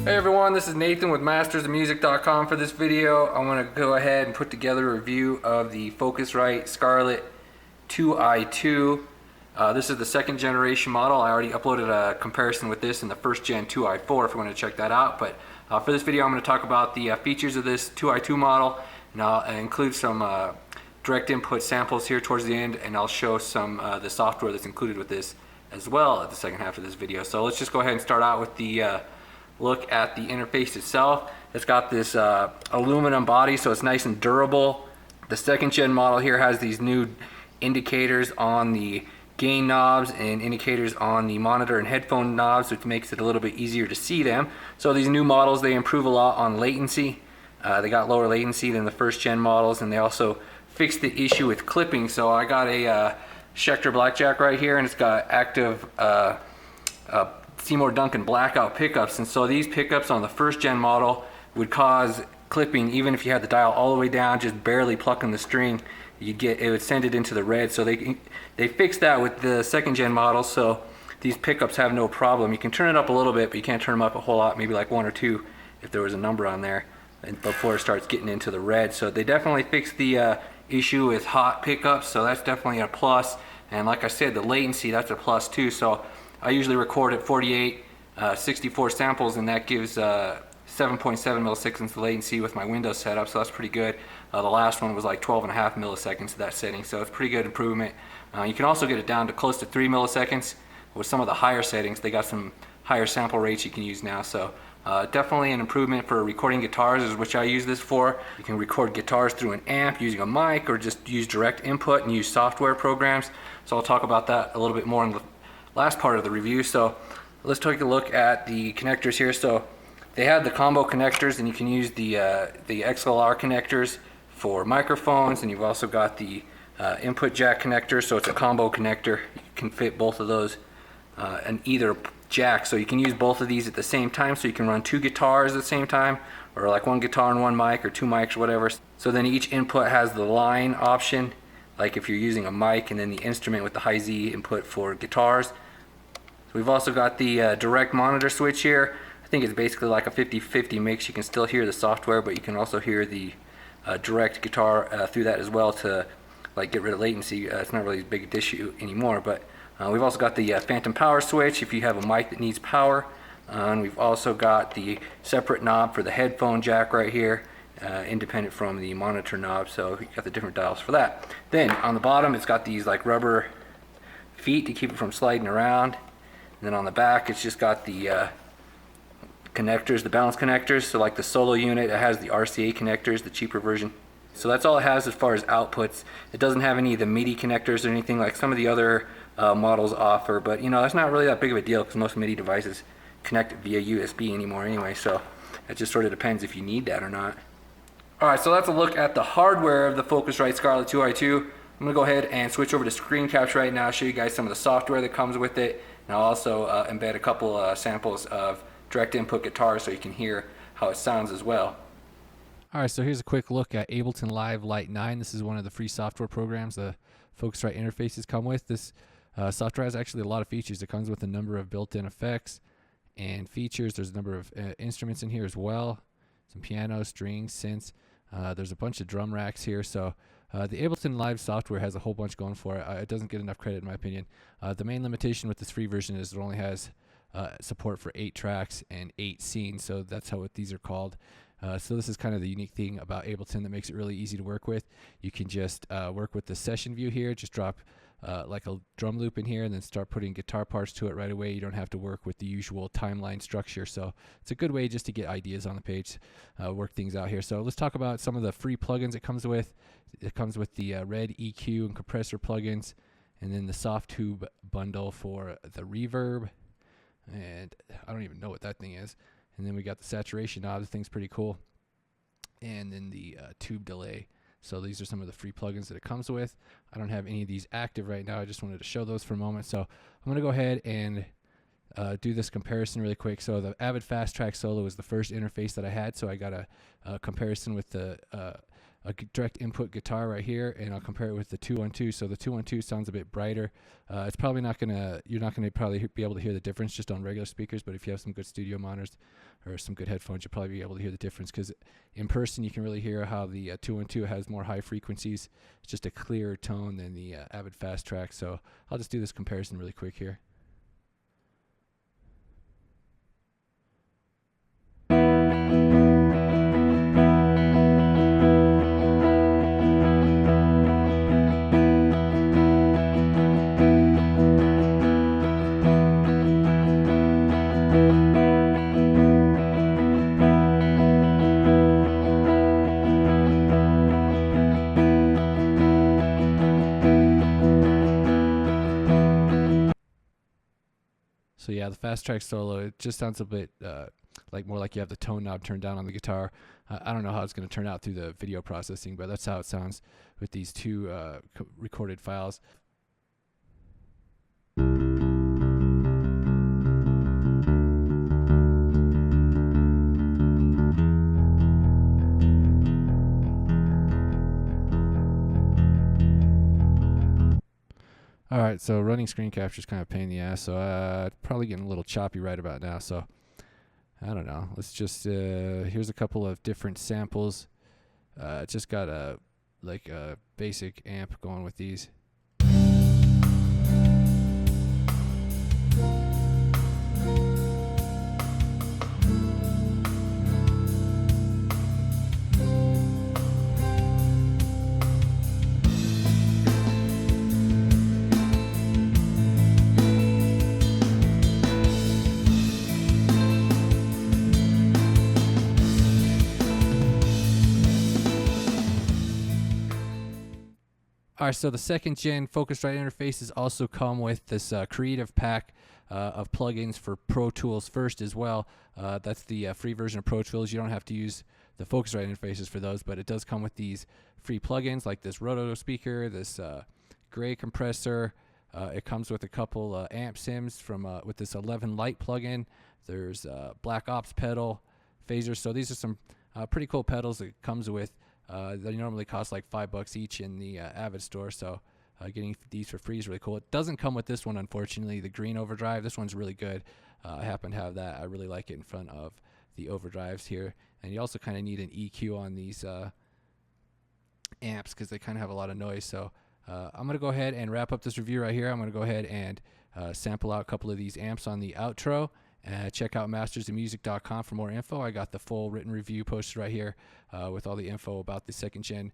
Hey everyone, this is Nathan with mastersofmusic.com. For this video, I want to go ahead and put together a review of the Focusrite Scarlett 2i2. This is the second generation model. I already uploaded a comparison with this in the first gen 2i4 if you want to check that out. But for this video, I'm going to talk about the features of this 2i2 model, and I'll include some direct input samples here towards the end, and I'll show some the software that's included with this as well at the second half of this video. So let's just go ahead and start out with the look at the interface itself. It's got this aluminum body, so it's nice and durable. The second gen model here has these new indicators on the gain knobs and indicators on the monitor and headphone knobs, which makes it a little bit easier to see them. So these new models, they improve a lot on latency. They got lower latency than the first gen models, and they also fixed the issue with clipping. So I got a Schecter Blackjack right here, and it's got active Seymour Duncan blackout pickups, and so these pickups on the first gen model would cause clipping. Even if you had the dial all the way down, just barely plucking the string, it would send it into the red. So they fixed that with the second gen model, so these pickups have no problem. You can turn it up a little bit, but you can't turn them up a whole lot, maybe like 1 or 2 if there was a number on there, and before it starts getting into the red. So they definitely fixed the issue with hot pickups, so that's definitely a plus. And like I said, the latency, that's a plus too. So I usually record at 48, 64 samples, and that gives 7.7 milliseconds latency with my Windows setup, so that's pretty good. The last one was like 12.5 milliseconds to that setting, so it's pretty good improvement. You can also get it down to close to 3 milliseconds with some of the higher settings. They got some higher sample rates you can use now, so definitely an improvement for recording guitars, which I use this for. You can record guitars through an amp using a mic, or just use direct input and use software programs. So I'll talk about that a little bit more in the last part of the review. So let's take a look at the connectors here. So they have the combo connectors, and you can use the XLR connectors for microphones, and you've also got the input jack connector, so it's a combo connector. You can fit both of those in either jack, so you can use both of these at the same time, so you can run 2 guitars at the same time, or like 1 guitar and 1 mic, or 2 mics or whatever. So then each input has the line option, like if you're using a mic, and then the instrument with the high Z input for guitars. So we've also got the direct monitor switch here. I think it's basically like a 50-50 mix. You can still hear the software, but you can also hear the direct guitar through that as well to like get rid of latency. It's not really a big issue anymore, but we've also got the phantom power switch if you have a mic that needs power. And we've also got the separate knob for the headphone jack right here, independent from the monitor knob, so you've got the different dials for that. Then on the bottom, it's got these like rubber feet to keep it from sliding around. And then on the back, it's just got the connectors, the balance connectors. So like the solo unit, it has the RCA connectors, the cheaper version. So that's all it has as far as outputs. It doesn't have any of the MIDI connectors or anything like some of the other models offer, but you know, that's not really that big of a deal because most MIDI devices connect via USB anymore anyway, so it just sort of depends if you need that or not. Alright, so that's a look at the hardware of the Focusrite Scarlett 2i2. I'm going to go ahead and switch over to screen capture right now, show you guys some of the software that comes with it, and I'll also embed a couple samples of direct input guitars so you can hear how it sounds as well. Alright, so here's a quick look at Ableton Live Lite 9. This is one of the free software programs the Focusrite interfaces come with. This software has actually a lot of features. It comes with a number of built-in effects and features. There's a number of instruments in here as well. Some piano, strings, synths. There's a bunch of drum racks here. So the Ableton Live software has a whole bunch going for it. It doesn't get enough credit in my opinion. The main limitation with this free version is it only has support for 8 tracks and 8 scenes. So that's what these are called. So this is kind of the unique thing about Ableton that makes it really easy to work with. You can just work with the session view here, just drop like a drum loop in here and then start putting guitar parts to it right away. You don't have to work with the usual timeline structure. So it's a good way just to get ideas on the page, work things out here. So let's talk about some of the free plugins it comes with. It comes with the red EQ and compressor plugins, and then the soft tube bundle for the reverb, and I don't even know what that thing is. And then we got the saturation knob. The thing's pretty cool. And then the tube delay. So these are some of the free plugins that it comes with. I don't have any of these active right now. I just wanted to show those for a moment. So I'm going to go ahead and do this comparison really quick. So the Avid Fast Track Solo is the first interface that I had. So I got a comparison with the direct input guitar right here, and I'll compare it with the 212. So the 212 sounds a bit brighter. It's probably not gonna, you're not gonna probably be able to hear the difference just on regular speakers, but if you have some good studio monitors or some good headphones, you'll probably be able to hear the difference, because in person you can really hear how the 212 has more high frequencies. It's just a clearer tone than the Avid Fast Track. So I'll just do this comparison really quick here. So yeah, the fast track solo, it just sounds a bit like more like you have the tone knob turned down on the guitar. I don't know how it's going to turn out through the video processing, but that's how it sounds with these two recorded files. Alright, so running screen capture is kind of a pain in the ass, so it's probably getting a little choppy right about now, so I don't know. Let's just, here's a couple of different samples. Just got a basic amp going with these. Alright, so the second gen Focusrite interfaces also come with this creative pack of plugins for Pro Tools first as well. That's the free version of Pro Tools. You don't have to use the Focusrite interfaces for those, but it does come with these free plugins like this Roto speaker, this gray compressor. It comes with a couple amp sims from with this 11 Lite plugin. There's Black Ops pedal, phaser. So these are some pretty cool pedals that it comes with. They normally cost like $5 each in the Avid store, so getting these for free is really cool. It doesn't come with this one, unfortunately, the green overdrive. This one's really good. I happen to have that. I really like it in front of the overdrives here. And you also kind of need an EQ on these amps because they kind of have a lot of noise. So I'm going to go ahead and wrap up this review right here. I'm going to go ahead and sample out a couple of these amps on the outro. Check out mastersofmusic.com for more info. I got the full written review posted right here with all the info about the second gen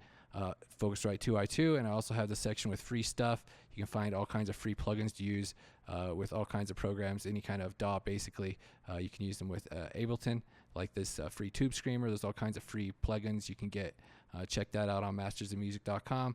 Focusrite 2i2, and I also have the section with free stuff. You can find all kinds of free plugins to use with all kinds of programs, any kind of DAW basically. You can use them with Ableton, like this free tube screamer. There's all kinds of free plugins you can get. Check that out on mastersofmusic.com.